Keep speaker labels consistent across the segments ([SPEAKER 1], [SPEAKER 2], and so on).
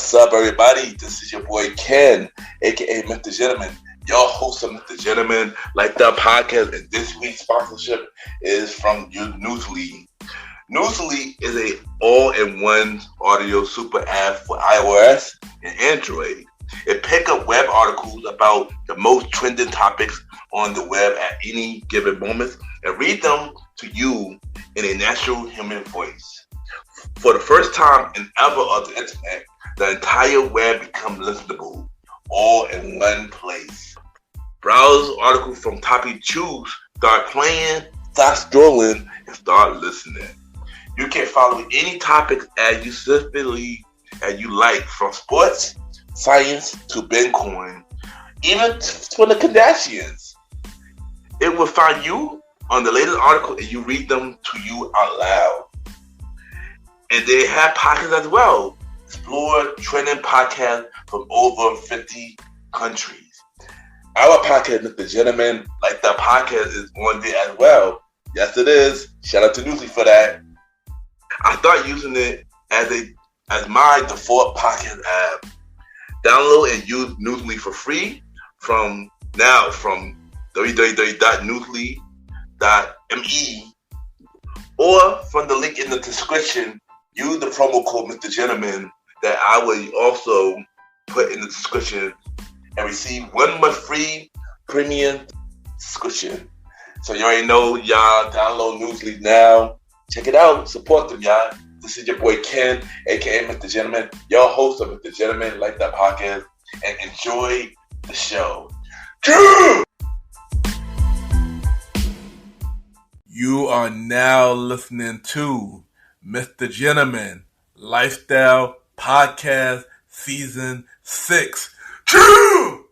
[SPEAKER 1] What's up, everybody? This is your boy Ken, aka MrGentleman, your host of MrGentleman Like That podcast, and this week's sponsorship is from Newsly. Newsly is a all-in-one audio super app for iOS and Android. It picks up web articles about the most trending topics on the web at any given moment and read them to you in a natural human voice. For the first time in ever on the internet, the entire web becomes listenable, all in one place. Browse articles from topic you choose, start playing, start scrolling, and start listening. You can follow any topic as you specifically as you like, from sports, science to Bitcoin, even for the Kardashians. It will find you on the latest article and you read them to you out loud. And they have podcasts as well. Explore trending podcasts from over 50 countries. Our podcast, MrGentleman Like That podcast, is on there as well. Yes, it is. Shout out to Newsly for that. I started using it as my default podcast app. Download and use Newsly for free from www.newsly.me or from the link in the description. Use the promo code MrGentleman that I will also put in the description and receive 1 month free premium subscription. So you already know, y'all. Download Newsly now. Check it out. Support them, y'all. This is your boy Ken, aka MrGentleman, your host of MrGentleman Like That podcast, and enjoy the show. You are now listening to MrGentleman Lifestyle Podcast Season 6. True!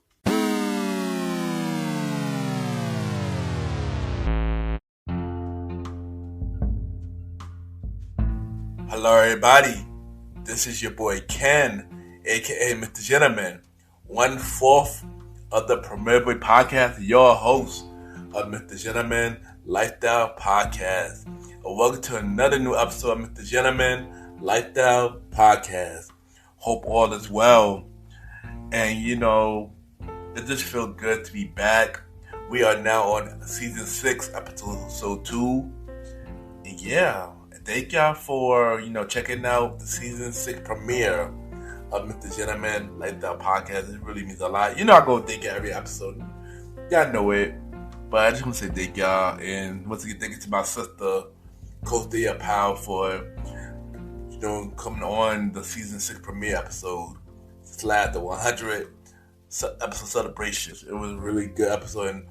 [SPEAKER 1] Hello, everybody. This is your boy Ken, aka MrGentleman, 1/4 of the Premier Boy Podcast, your host of MrGentleman Lifestyle Podcast. And welcome to another new episode of MrGentleman Lifestyle Podcast. Hope all is well. And it just feels good to be back. We are now on season 6, episode 2. And yeah, thank y'all for checking out the season 6 premiere of MrGentleman Lifestyle Podcast. It really means a lot. I go thank you every episode. Y'all know it. But I just want to say thank y'all. And once again, thank you to my sister, Coach Dia Powell, for coming on the season 6 premiere episode / the 100 episode celebration. It was a really good episode, and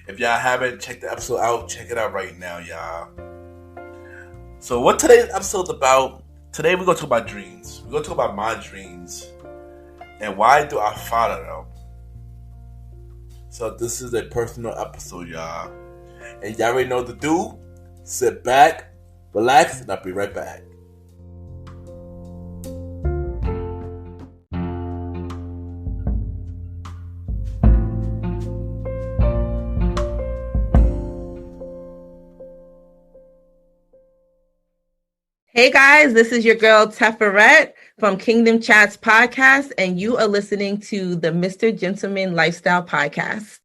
[SPEAKER 1] if y'all haven't checked the episode out, check it out right now, y'all. So what today's episode is about? Today we're gonna talk about dreams. We're gonna talk about my dreams and why do I follow them. So this is a personal episode, y'all, and y'all already know what to do. Sit back, relax, and I'll be right back.
[SPEAKER 2] Hey guys, this is your girl Teferette from Kingdom Chats Podcast, and you are listening to the MrGentleman Lifestyle Podcast.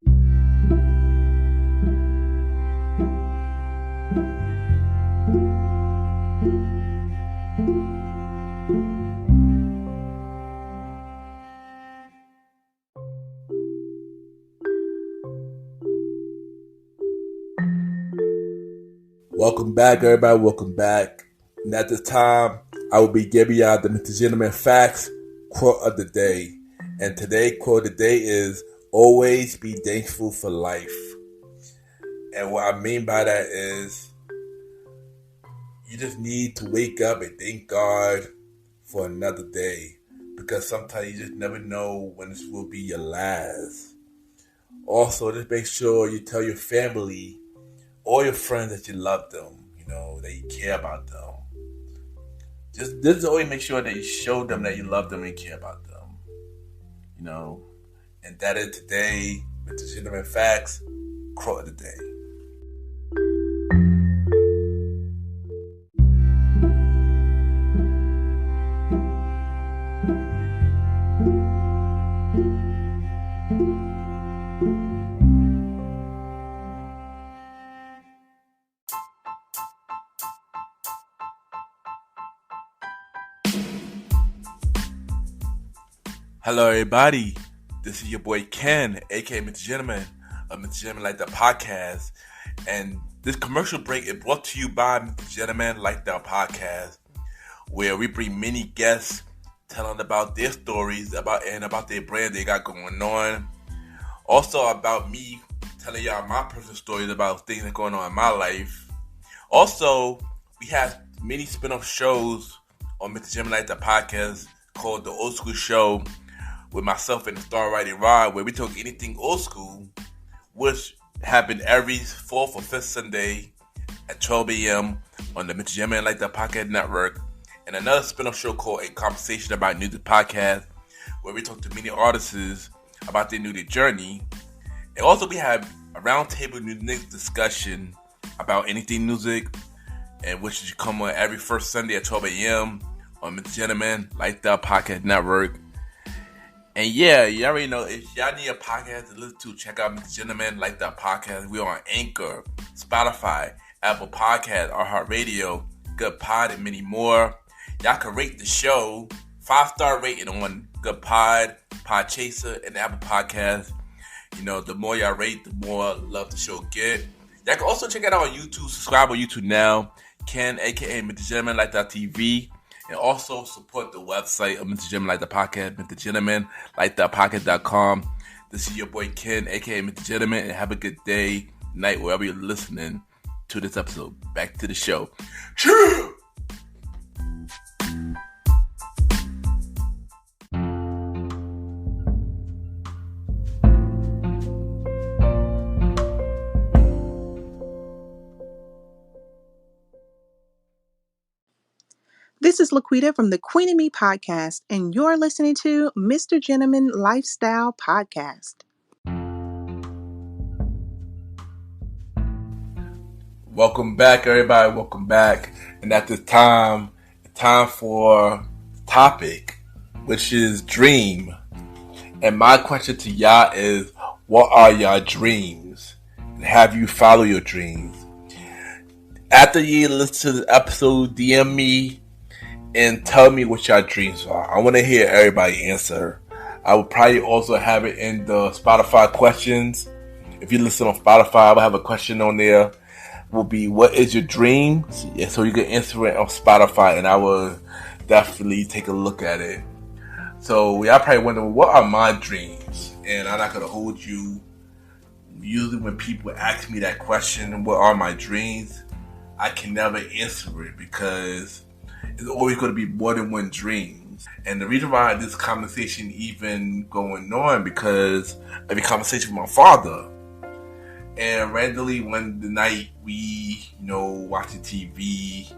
[SPEAKER 1] Welcome back, everybody. Welcome back. And at this time, I will be giving y'all the MrGentleman Facts quote of the day. And today's quote of the day is, always be thankful for life. And what I mean by that is, you just need to wake up and thank God for another day. Because sometimes you just never know when this will be your last. Also, just make sure you tell your family, all your friends, that you love them, that you care about them. Just always make sure that you show them that you love them and care about them. And that is today, MrGentleman Facts, quote of the day. Hello, everybody. This is your boy Ken, aka MrGentleman of MrGentleman Like That Podcast. And this commercial break is brought to you by MrGentleman Like That Podcast, where we bring many guests telling about their stories about their brand they got going on. Also about me telling y'all my personal stories about things that are going on in my life. Also, we have many spin-off shows on MrGentleman Like That Podcast called The Old School Show, with myself and the Star Writing Rod, where we talk anything old school, which happen every 4th or 5th Sunday at 12 a.m. on the MrGentleman Like That Podcast Network. And another spin-off show called A Conversation About Music Podcast, where we talk to many artists about their music journey. And also we have a roundtable music discussion about anything music, and which should come on every first Sunday at 12 a.m. on MrGentleman Like That Podcast Network. And yeah, you already know, if y'all need a podcast to listen to, check out MrGentleman Like That Podcast. We're on Anchor, Spotify, Apple Podcasts, iHeartRadio, Good Pod, and many more. Y'all can rate the show 5-star rating on Good Pod, Podchaser, and Apple Podcasts. You know, the more y'all rate, the more love the show get. Y'all can also check it out on YouTube. Subscribe on YouTube now. Ken, aka MrGentleman Like That TV. And also support the website of MrGentleman Like That Podcast, MrGentleman Like That Podcast.com. This is your boy Ken, aka MrGentleman, and have a good day, night, wherever you're listening to this episode. Back to the show. Cheers!
[SPEAKER 3] This is Laquita from the Queen and Me podcast, and you're listening to MrGentleman Lifestyle Podcast.
[SPEAKER 1] Welcome back, everybody. Welcome back. And at this time for the topic, which is dream. And my question to y'all is, what are y'all dreams? And have you followed your dreams? After you listen to the episode, DM me and tell me what your dreams are. I want to hear everybody answer. I will probably also have it in the Spotify questions. If you listen on Spotify, I will have a question on there. Will be, what is your dream? So you can answer it on Spotify, and I will definitely take a look at it. So y'all probably wondering, what are my dreams? And I'm not going to hold you. Usually when people ask me that question, what are my dreams? I can never answer it because it's always going to be more than one dream. And the reason why this conversation even going on, because of a conversation with my father. And randomly one the night we, watching TV,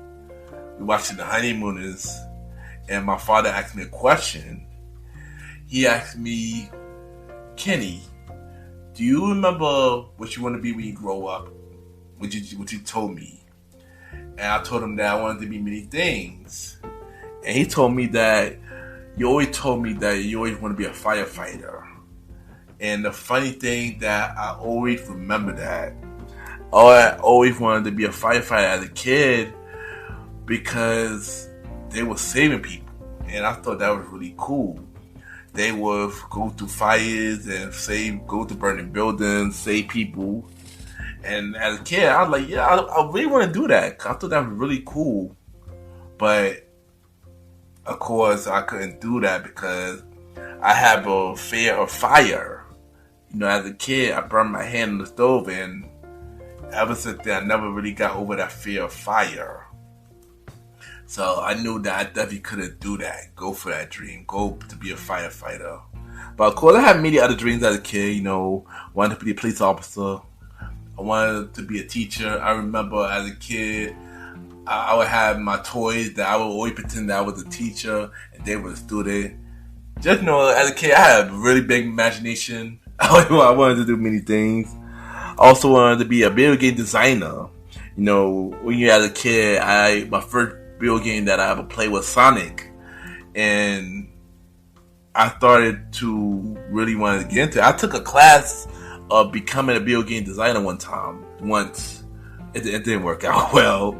[SPEAKER 1] we watching The Honeymooners, and my father asked me a question. He asked me, Kenny, do you remember what you want to be when you grow up? What you told me. And I told him that I wanted to be many things. And he told me that you always told me that you always want to be a firefighter. And the funny thing that I always remember that. I always wanted to be a firefighter as a kid because they were saving people. And I thought that was really cool. They would go through fires and go to burning buildings, save people. And as a kid, I was like, yeah, I really want to do that. I thought that was really cool. But, of course, I couldn't do that because I have a fear of fire. As a kid, I burned my hand on the stove, and ever since then, I never really got over that fear of fire. So I knew that I definitely couldn't do that. Go for that dream. Go to be a firefighter. But, of course, I had many other dreams as a kid. Wanted to be a police officer. I wanted to be a teacher. I remember as a kid, I would have my toys that I would always pretend that I was a teacher and they were a student. Just as a kid, I had a really big imagination. I wanted to do many things. I also wanted to be a video game designer. When you're as a kid, my first video game that I ever played was Sonic. And I started to really want to get into it. I took a class of becoming a video game designer once. It didn't work out well.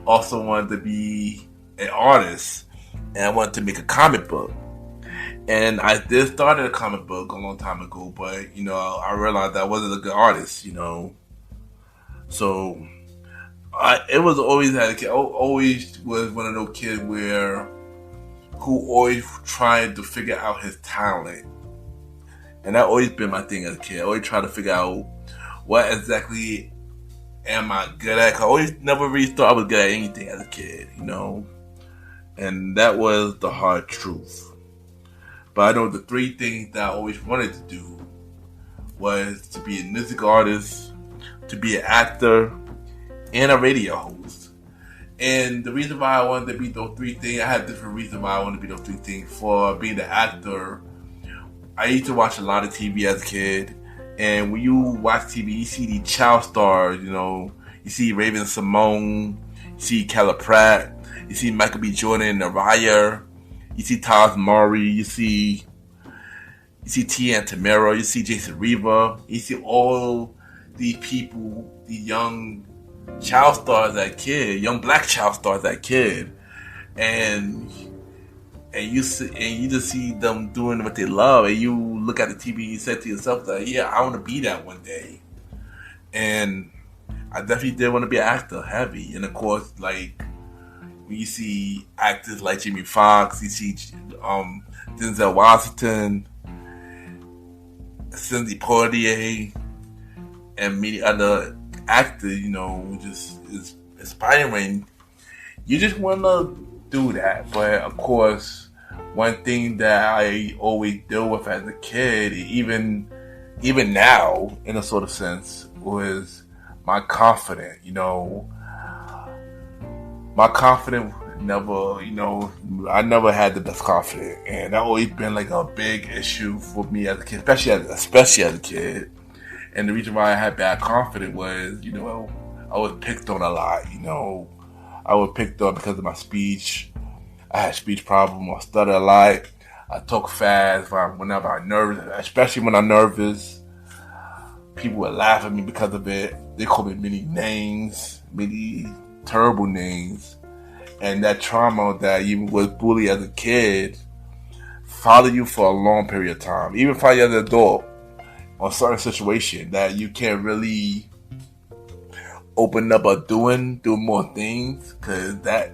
[SPEAKER 1] Also wanted to be an artist, and I wanted to make a comic book. And I did start a comic book a long time ago, but I realized that I wasn't a good artist. So it was always had a kid. Always was one of those kids who always tried to figure out his talent, and that always been my thing as a kid. I always try to figure out what exactly am I good at. 'Cause I always never really thought I was good at anything as a kid, and that was the hard truth. But I know the three things that I always wanted to do was to be a music artist, to be an actor, and a radio host. And the reason why I wanted to be those three things, I had different reasons why I wanted to be those three things. For being an actor, I used to watch a lot of TV as a kid. And when you watch TV, you see these child stars, you see Raven Simone, you see Kelly Pratt, you see Michael B. Jordan, Naraya, you see Taj Mowry, you see Tia and Tamera, you see Jason Riva, you see all these people, the young child stars that kid, young black child stars that kid, and you just see them doing what they love, and you look at the TV and you say to yourself that, yeah, I want to be that one day. And I definitely did want to be an actor, heavy. And of course, like when you see actors like Jamie Foxx, you see Denzel Washington, Cindy Poitier, and many other actors, just is inspiring. You just want to do that. But of course, one thing that I always deal with as a kid, even now, in a sort of sense, was my confidence. My confidence never, I never had the best confidence, and that always been like a big issue for me as a kid, especially as a kid. And the reason why I had bad confidence was, I was picked on a lot. I was picked on because of my speech. I had speech problems. I stuttered a lot. I talk fast whenever I'm nervous, especially when I'm nervous. People would laugh at me because of it. They call me many names, many terrible names. And that trauma that you was bullied as a kid followed you for a long period of time. Even follow you as an adult on certain situations that you can't really open up or doing more things because that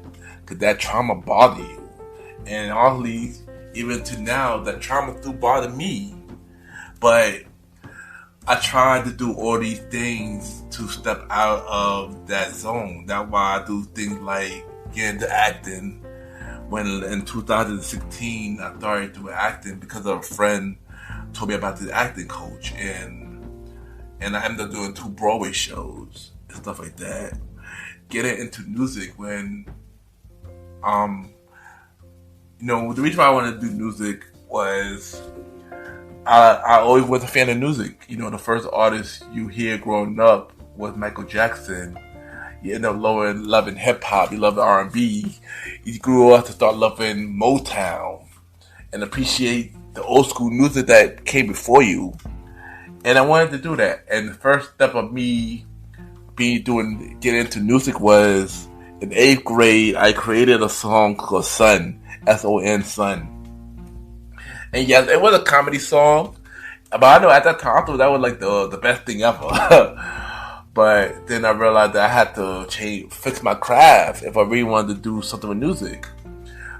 [SPEAKER 1] trauma bother you. And honestly, even to now, that trauma still bother me. But I tried to do all these things to step out of that zone. That's why I do things like get into acting. When in 2016 I started doing acting because of a friend told me about this acting coach, and I ended up doing 2 Broadway shows and stuff like that. Getting into music when the reason why I wanted to do music was I always was a fan of music. The first artist you hear growing up was Michael Jackson. You end up loving hip hop. You love R&B. You grew up to start loving Motown and appreciate the old school music that came before you. And I wanted to do that. And the first step of me getting into music was in 8th grade. I created a song called Son, S-O-N, Son. And yes, it was a comedy song, but I know at that time I thought that was like the best thing ever. But then I realized that I had to fix my craft if I really wanted to do something with music.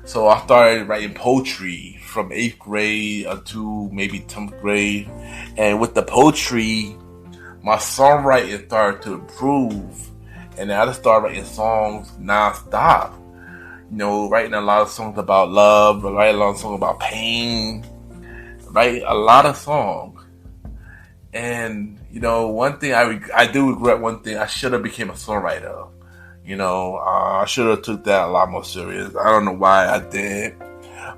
[SPEAKER 1] So I started writing poetry from 8th grade to maybe 10th grade. And with the poetry, my songwriting started to improve. And then I just started writing songs non-stop. Writing a lot of songs about love, writing a lot of songs about pain, writing a lot of songs. And, one thing I do regret one thing, I should have became a songwriter. I should have took that a lot more serious. I don't know why I did,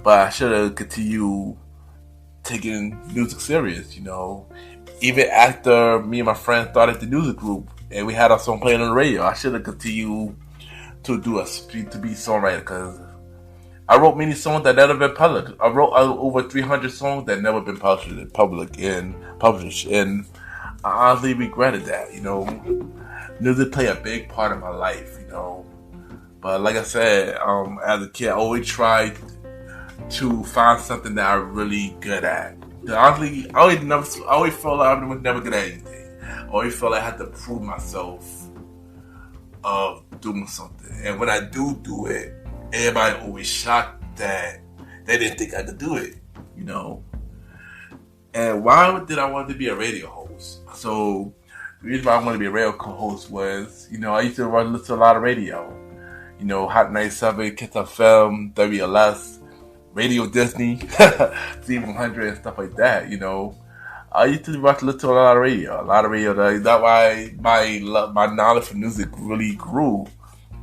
[SPEAKER 1] but I should have continued taking music serious, Even after me and my friends started the music group and we had our song playing on the radio, I should have continued to be songwriter, because I wrote many songs that never been published. I wrote over 300 songs that never been published, and I honestly regretted that. Music played a big part of my life. But like I said, as a kid, I always tried to find something that I'm really good at. Honestly, I always felt like I was never good at anything. I always felt like I had to prove myself of doing something. And when I do it, everybody always shocked that they didn't think I could do it, you know. And why did I want to be a radio host? So the reason why I wanted to be a radio host was, I used to listen to a lot of radio. Hot 97, Kiss FM, WLS, Radio Disney, Z100 and stuff like that, I used to listen to a lot of radio. That's why my knowledge of music really grew.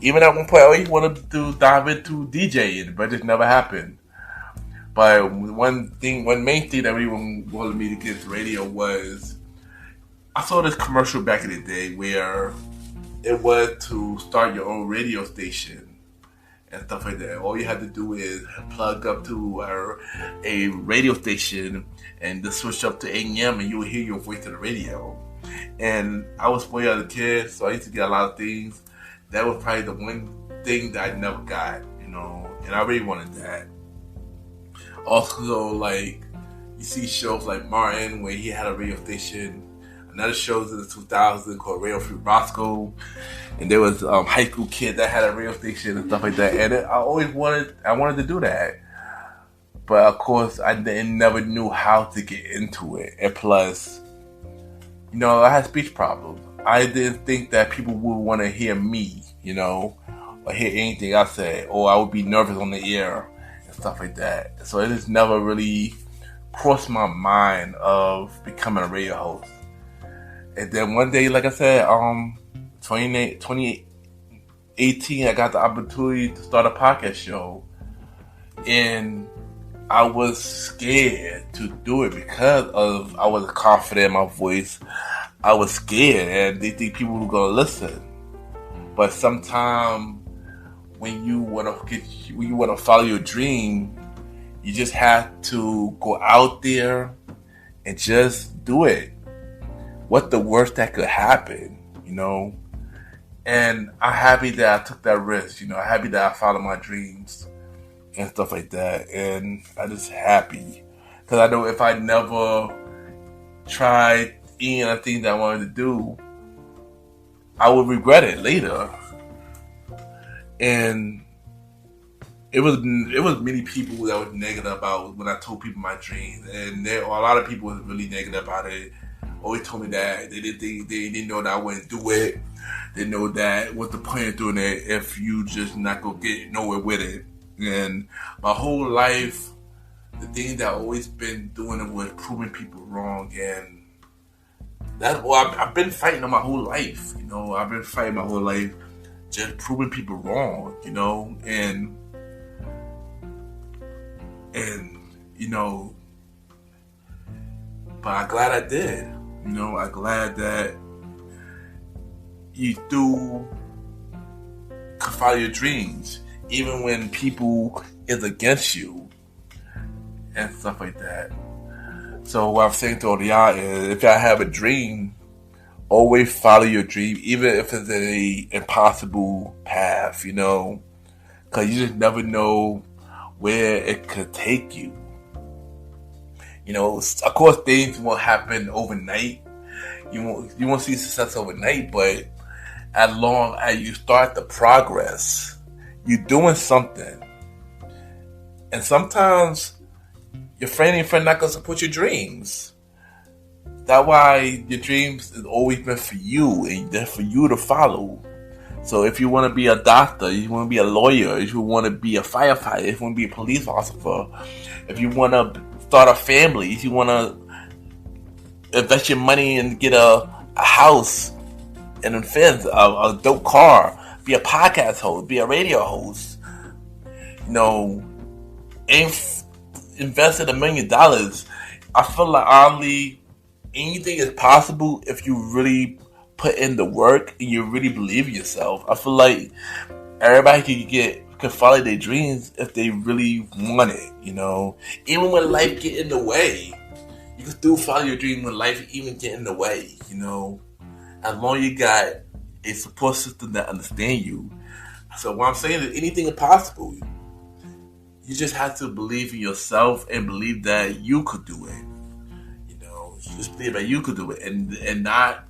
[SPEAKER 1] Even at one point, I always wanted to dive into DJing, but it just never happened. But one main thing that really wanted me to get into radio was I saw this commercial back in the day where it was to start your own radio station and stuff like that. All you had to do is plug up to a radio station and just switch up to AM and you would hear your voice on the radio. And I was spoiled as a kid, so I used to get a lot of things. That was probably the one thing that I never got, and I really wanted that. Also, like, you see shows like Martin where he had a radio station. Another shows in the 2000s called Radio Free Roscoe, and there was high school kid that had a radio station and stuff like that. And I wanted to do that, but of course I never knew how to get into it. And plus, I had speech problems. I didn't think that people would want to hear me, or hear anything I said, or I would be nervous on the air and stuff like that. So it just never really crossed my mind of becoming a radio host. And then one day, like I said, 2018, I got the opportunity to start a podcast show. And I was scared to do it because I wasn't confident in my voice. I was scared and they think people were going to listen. But sometimes when you want to follow your dream, you just have to go out there and just do it. What's the worst that could happen, And I'm happy that I took that risk, I'm happy that I followed my dreams and stuff like that. And I'm just happy because I know if I never tried any of the things that I wanted to do, I would regret it later. And it was many people that were negative about when I told people my dreams, and a lot of people was really negative about it. Always told me that they didn't know that I wouldn't do it. They know that what's the point of doing it if you just not gonna get nowhere with it. And my whole life, the thing that I've always been doing it was proving people wrong, and I've been fighting my whole life. I've been fighting my whole life, just proving people wrong. And but I'm glad I did. I'm glad that you do follow your dreams, even when people is against you and stuff like that. So what I'm saying to all y'all is, if y'all have a dream, always follow your dream, even if it's an impossible path, because you just never know where it could take you. Of course, things won't happen overnight. You won't see success overnight, but as long as you start the progress, you're doing something. And sometimes your friend not gonna support your dreams. That's why your dreams has always been for you, and they're for you to follow. So if you want to be a doctor, if you want to be a lawyer, if you want to be a firefighter, if you want to be a police officer, if you want to start a family, if you want to invest your money and get a house and a fence, a dope car, be a podcast host, be a radio host, invested $1 million. I feel like honestly, anything is possible if you really put in the work and you really believe in yourself. I feel like everybody can follow their dreams if they really want it, Even when life get in the way, you can still follow your dream when life even get in the way, As long as you got a support system that understand you. So what I'm saying is anything is possible. you just have to believe in yourself and believe that you could do it. Just believe that you could do it, and not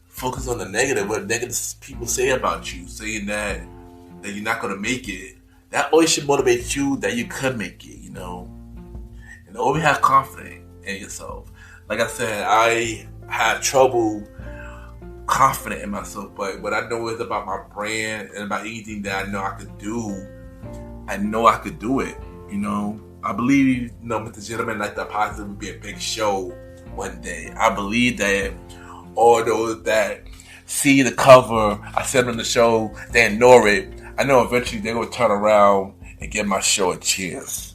[SPEAKER 1] focus on the negative, what negative people say about you, saying that you're not gonna make it. That always should motivate you that you could make it. And always have confidence in yourself. Like I said, I had trouble confident in myself, but what I know is about my brand and about anything that I know I could do. I know I could do it. I believe, Mr. Gentleman, like the positive would be a big show one day. I believe that all those that see the cover, I said on the show, they ignore it. I know eventually they're going to turn around and give my show a chance.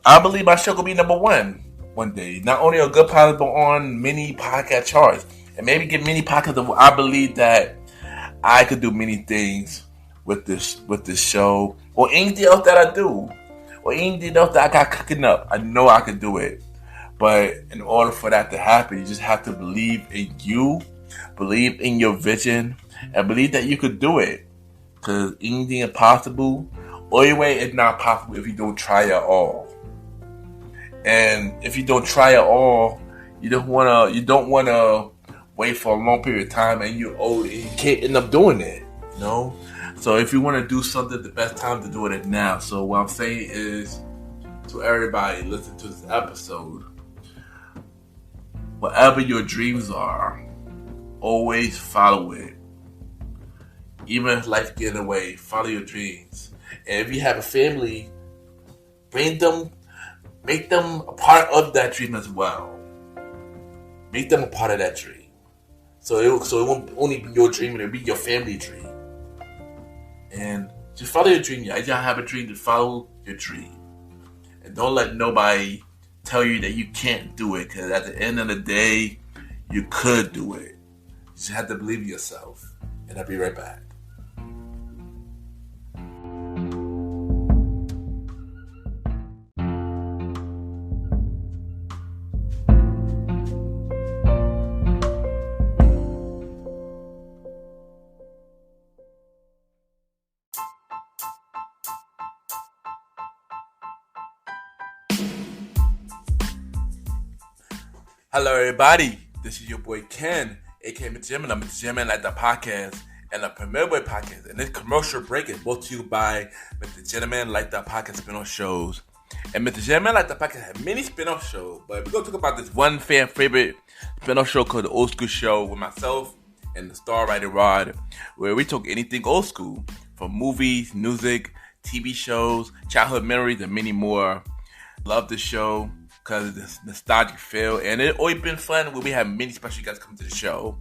[SPEAKER 1] I believe my show could be number one day. Not only on Good Podcast, but on many podcast charts. And maybe get many podcasts. I believe that I could do many things with this show, or anything else that I do, or anything else that I got cooking up. I know I could do it. But in order for that to happen, you just have to believe in you, believe in your vision, and believe that you could do it. Because anything is possible. Anyway, it's not possible if you don't try at all. And if you don't try at all, you don't wanna wait for a long period of time, and you're old and you can't end up doing it. So if you want to do something, the best time to do it is now. So what I'm saying is, to everybody listen to this episode, whatever your dreams are, always follow it. Even if life gets away, follow your dreams. And if you have a family, make them a part of that dream as well. Make them a part of that dream. So it won't only be your dream, it'll be your family dream. And just follow your dream. You have a dream, to follow your dream. And don't let nobody tell you that you can't do it, because at the end of the day, you could do it. You just have to believe in yourself. And I'll be right back. Hello, everybody. This is your boy Ken, aka MrGentleman. I'm MrGentleman like the podcast and the Premier Boy podcast. And this commercial break is brought to you by MrGentleman like the podcast spin-off shows. And MrGentleman like the podcast has many spin-off shows, but we're gonna talk about this one fan favorite spin-off show called The Old School Show with myself and the star writer Rod, where we talk anything old school, from movies, music, TV shows, childhood memories, and many more. Love the show because of this nostalgic feel, and it's always been fun when we have many special guests come to the show.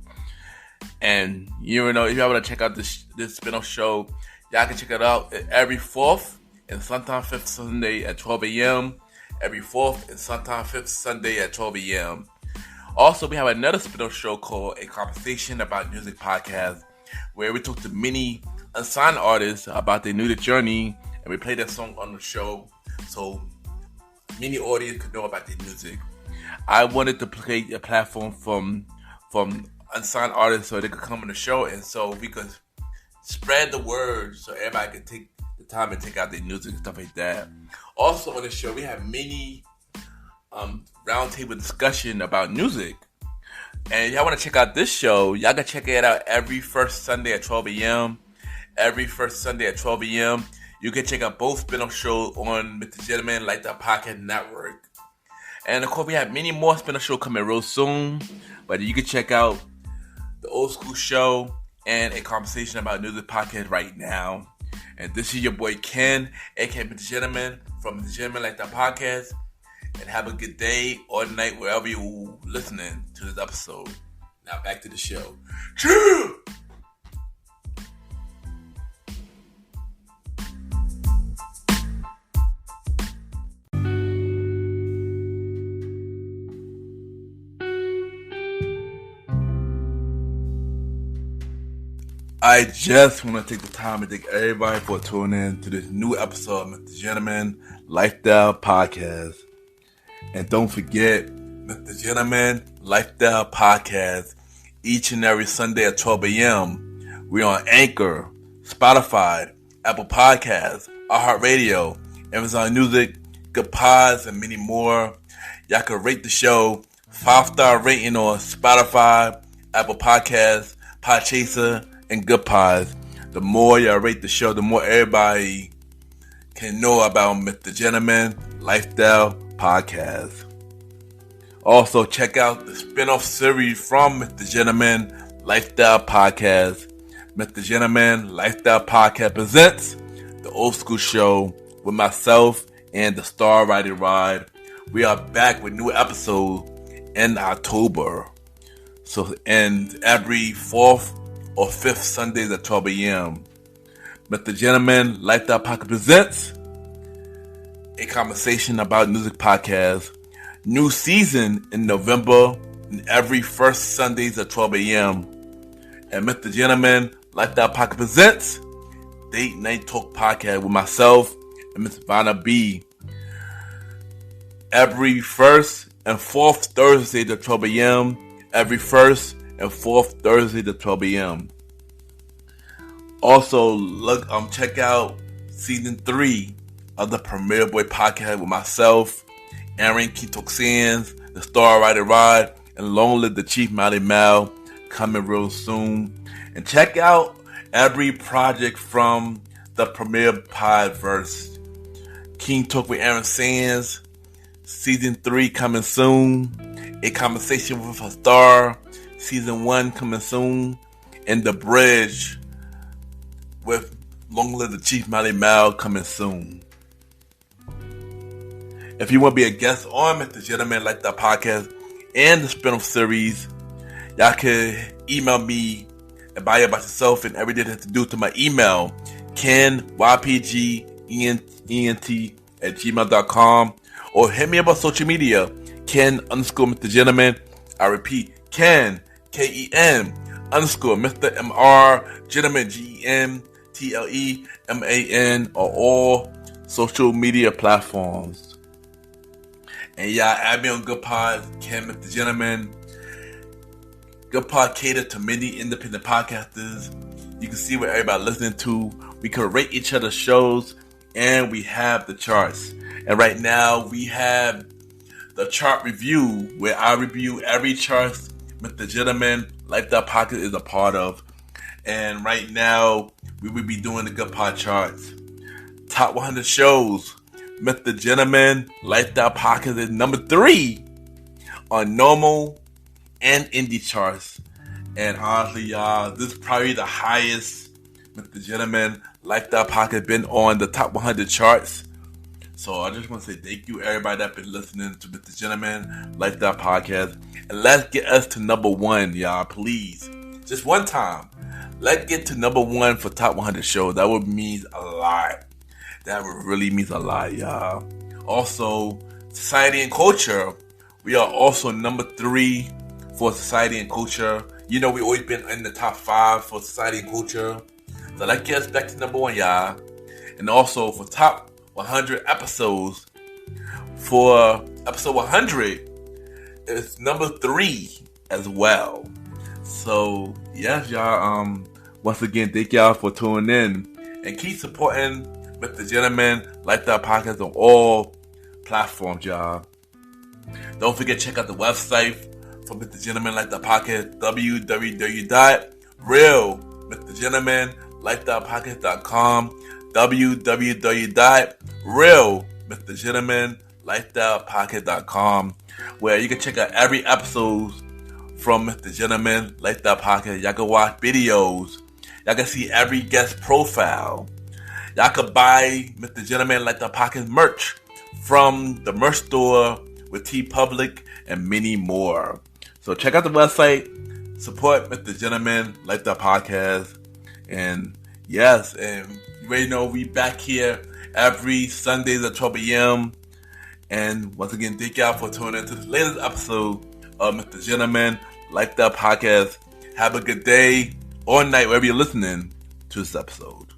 [SPEAKER 1] And if you want to check out this spin-off show, y'all can check it out every 4th and sometimes 5th Sunday at 12 a.m. Every 4th and sometimes 5th Sunday at 12 a.m. Also, we have another spin-off show called A Conversation About Music Podcast, where we talk to many unsigned artists about their music journey, and we play their song on the show, so many audience could know about their music. I wanted to create a platform from unsigned artists so they could come on the show, and so we could spread the word so everybody could take the time and take out their music and stuff like that. Also on the show, we have many roundtable discussion about music. And y'all want to check out this show, y'all can check it out every first Sunday at 12 a.m. Every first Sunday at 12 a.m. You can check out both spin-off shows on MrGentleman like the podcast network. And of course, we have many more spin-off shows coming real soon. But you can check out The Old School Show and A Conversation About Music podcast right now. And this is your boy Ken, aka MrGentleman from MrGentleman like the podcast. And have a good day or night wherever you're listening to this episode. Now back to the show. Cheers! I just want to take the time to thank everybody for tuning in to this new episode of MrGentleman Lifestyle Podcast. And don't forget, MrGentleman Lifestyle Podcast, each and every Sunday at 12 a.m. We're on Anchor, Spotify, Apple Podcasts, iHeartRadio, Amazon Music, Good Pods, and many more. Y'all can rate the show 5-star rating on Spotify, Apple Podcasts, Podchaser, and Good Pods. The more y'all rate the show, the more everybody can know about MrGentleman Lifestyle Podcast. Also, check out the spin-off series from MrGentleman Lifestyle Podcast. MrGentleman Lifestyle Podcast presents the Old School Show with myself and the Star Riding Ride. We are back with new episodes in October. So, and every 4th or 5th Sundays at 12 a.m. MrGentleman Lifestyle Podcast presents a conversation about music podcast. New season in November and every first Sundays at 12 a.m. And MrGentleman Lifestyle Podcast presents Date Night Talk Podcast with myself and Miss Vanna B. Every first and 4th Thursday at 12 a.m. Every first and 4th Thursday at 12 a.m. Also, check out season 3 of the Premier Boy Podcast with myself, Aaron Kitoxians, the Star Rider Ride, and Long Live the Chief Mally Mal, coming real soon. And check out every project from the Premier Podverse. King Talk with Aaron Sands, season 3 coming soon. A Conversation with a Star, season 1 coming soon. And The Bridge with Long Live the Chief Mally Mal coming soon. If you want to be a guest on MrGentleman Like That Podcast and the spin-off series, y'all can email me and buy about yourself and everything that has to do to my email, kenypgent@gmail.com, or hit me up on social media, Ken_MrGentleman. I repeat, Ken, Ken _Mr. MR Gentleman, GentleMan on all social media platforms. And y'all add me on Good Pod, Ken MrGentleman. Good Pod catered to many independent podcasters. You can see what everybody listening to. We can rate each other's shows, and we have the charts. And right now we have the chart review, where I review every chart MrGentleman Lifestyle Podcast is a part of. And right now we will be doing the Good Pod charts. Top 100 shows. MrGentleman Lifestyle Podcast is number 3 on normal and indie charts. And honestly, y'all, this is probably the highest MrGentleman Lifestyle Podcast been on the top 100 charts. So I just want to say thank you everybody that's been listening to MrGentleman Lifestyle Podcast. And let's get us to number 1, y'all, please. Just one time. Let's get to number 1 for top 100 shows. That would mean a lot. That really means a lot, y'all. Also, Society and Culture. We are also number 3 for Society and Culture. You know, we've always been in the top 5 for Society and Culture. So let's get us back to number 1, y'all. And also for top 100 episodes, for episode 100, it's number 3 as well. So, yes, y'all. Once again, thank y'all for tuning in. And keep supporting MrGentleman Lifestyle Podcast on all platforms, y'all. Don't forget to check out the website for MrGentleman Lifestyle Podcast, www.realmrgentlemanlifestylepodcast.com, www.realmrgentlemanlifestylepodcast.com, where you can check out every episode from MrGentleman Lifestyle Podcast. Y'all can watch videos. Y'all can see every guest profile. Y'all can buy MrGentleman Lifestyle Podcast merch from the merch store with TeePublic and many more. So check out the website, support MrGentleman Lifestyle Podcast, and yes, and you already know we back here every Sundays at 12 a.m. And once again, thank y'all for tuning into this latest episode of MrGentleman Lifestyle Podcast. Have a good day or night wherever you're listening to this episode.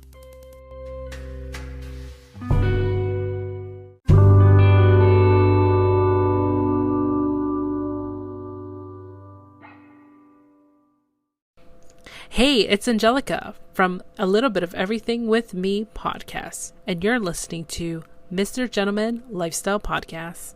[SPEAKER 4] Hey, it's Angelica from A Little Bit of Everything with Me podcast, and you're listening to Mr. Gentleman Lifestyle Podcast.